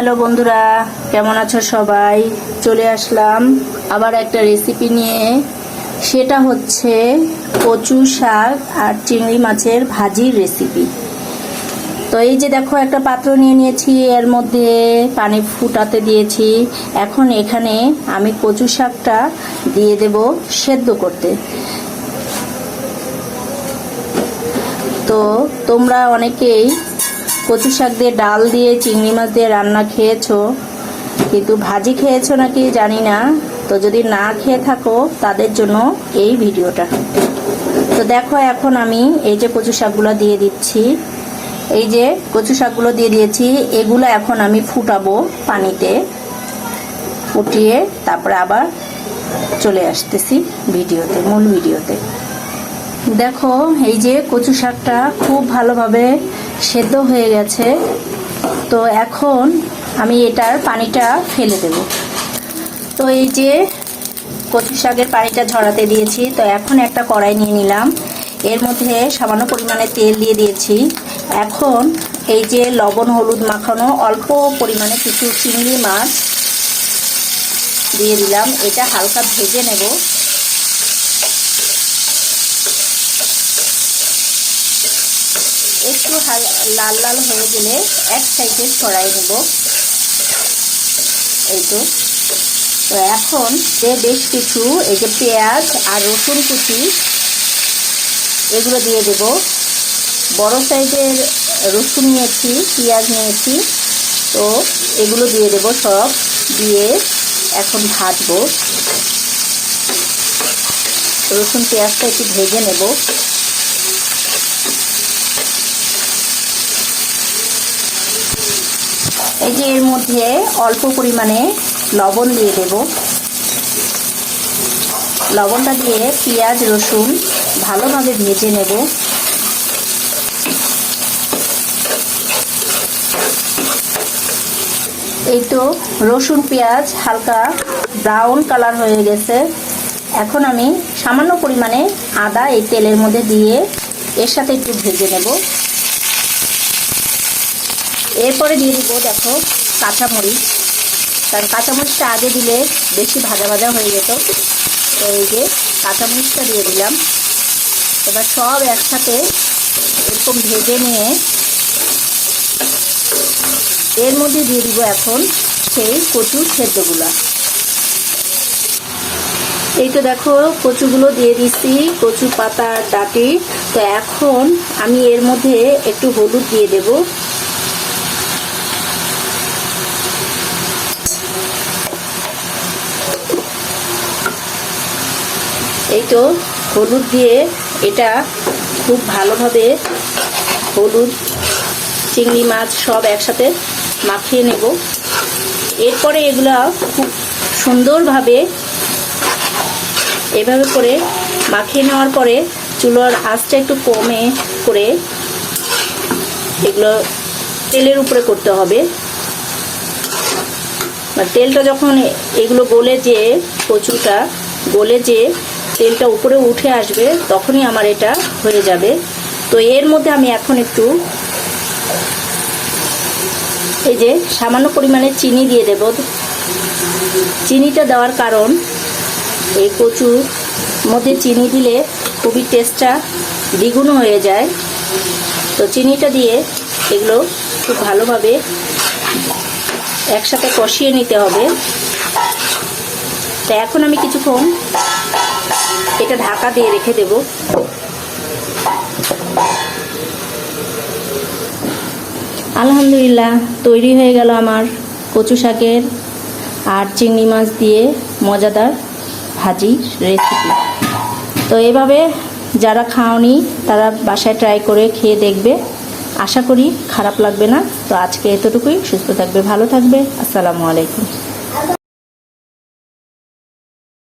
Hello বন্ধুরা, কেমন আছো সবাই? চলে আসলাম আবার একটা রেসিপি নিয়ে। সেটা হচ্ছে কচু শাক আর চিংড়ি মাছের ভাজির রেসিপি। তো এই যে দেখো, একটা পাত্র নিয়ে নিয়েছি, এর মধ্যে পানি ফুটাতে দিয়েছি। এখন এখানে আমি কচু শাকটা দিয়ে দেব সেদ্ধ করতে। তো তোমরা অনেকেই কচু শাক দিয়ে ডাল দিয়ে চিংড়ি মাছ দিয়ে রান্না খেয়েছো, কিন্তু ভাজি খেয়েছো নাকি জানি না। তো যদি না খেয়ে থাকো তাদের জন্য এই ভিডিওটা। তো দেখো, এখন আমি এই যে কচু শাকগুলো দিয়ে দিচ্ছি। এই যে কচু শাকগুলো দিয়ে দিয়েছি, এগুলো এখন আমি ফুটাবো পানিতে, ফুটিয়ে তারপরে আবার চলে আসতেছি ভিডিওতে, মূল ভিডিওতে। দেখো, এই যে কচু শাকটা খুব ভালোভাবে সেদ্ধ হয়ে গেছে। তো এখন আমি এটার পানিটা ফেলে দেব। তো এই যে কচু শাকের পানিটা ঝরাতে দিয়েছি। তো এখন একটা কড়াই নিয়ে নিলাম, এর মধ্যে সামান্য পরিমাণে তেল দিয়ে দিয়েছি। এখন এই যে লবণ হলুদ মাখানো অল্প পরিমাণে কিছু চিংড়ি মাছ দিয়ে দিলাম। এটা হালকা ভেজে নেব। একটু লাল লাল হয়ে গেলে এক সাইডে ছড়াই নেব। এই তো এখন বেশ কিছু এই যে পেঁয়াজ আর রসুন কুচি এগুলো দিয়ে দেব। বড় সাইজের রসুন নিয়েছি, পেঁয়াজ নিয়েছি, তো এগুলো দিয়ে দেব। সব দিয়ে এখন ভাজবো। রসুন পেঁয়াজটা একটু ভেজে নেব। এই যে এর মধ্যে অল্প পরিমাণে লবণ দিয়ে দেব। লবণটা দিয়ে পেঁয়াজ রসুন ভালোভাবে ভেজে নেব। এই তো রসুন পেঁয়াজ হালকা ব্রাউন কালার হয়ে গেছে। এখন আমি সামান্য পরিমাণে আদা এই তেলের মধ্যে দিয়ে এর সাথে একটু ভেজে নেব। এরপরে দিয়ে দিব দেখো কাঁচামরিচ, কারণ কাঁচামরিচটা আগে দিলে বেশি ভাজা ভাজা হয়ে যেত। তো এই যে কাঁচামরিচটা দিয়ে দিলাম। এবার সব একসাথে এরকম ভেজে নিয়ে এর মধ্যে দিয়ে দিব এখন সেই কচু সেদ্ধগুলো। এই তো দেখো, কচুগুলো দিয়ে দিচ্ছি, কচু পাতা ডাটি। তো এখন আমি এর মধ্যে একটু হলুদ দিয়ে দেব। এই তো হলুদ দিয়ে এটা খুব ভালোভাবে হলুদ চিংড়ি মাছ সব একসাথে মাখিয়ে নেব। এরপরে এগুলা খুব সুন্দরভাবে এভাবে করে মাখিয়ে নেওয়ার পরে চুলার আঁচটা একটু কমে করে এগুলো তেলের উপরে করতে হবে। তেলটা যখন এগুলো গলে যে কচুটা গলে যে তেলটা উপরে উঠে আসবে, তখনই আমার এটা হয়ে যাবে। তো এর মধ্যে আমি এখন একটু এই যে সামান্য পরিমাণে চিনি দিয়ে দেব। চিনিটা দেওয়ার কারণ এই কচুর মধ্যে চিনি দিলে খুবই টেস্টটা দ্বিগুণ হয়ে যায়। তো চিনিটা দিয়ে এগুলো খুব ভালোভাবে একসাথে কষিয়ে নিতে হবে। তো এখন আমি কিছুক্ষণ এটা ঢাকা দিয়ে রেখে দেব। আলহামদুলিল্লাহ, তৈরি হয়ে গেল আমার কচু শাকের আর চিংড়ি মাছ দিয়ে মজাদার ভাজি রেসিপি। তো এভাবে যারা খাওনি তারা বাসায় ট্রাই করে খেয়ে দেখবে, আশা করি খারাপ লাগবে না। তো আজকে এতটুকুই। সুস্থ থাকবে, ভালো থাকবে। আসসালামু আলাইকুম।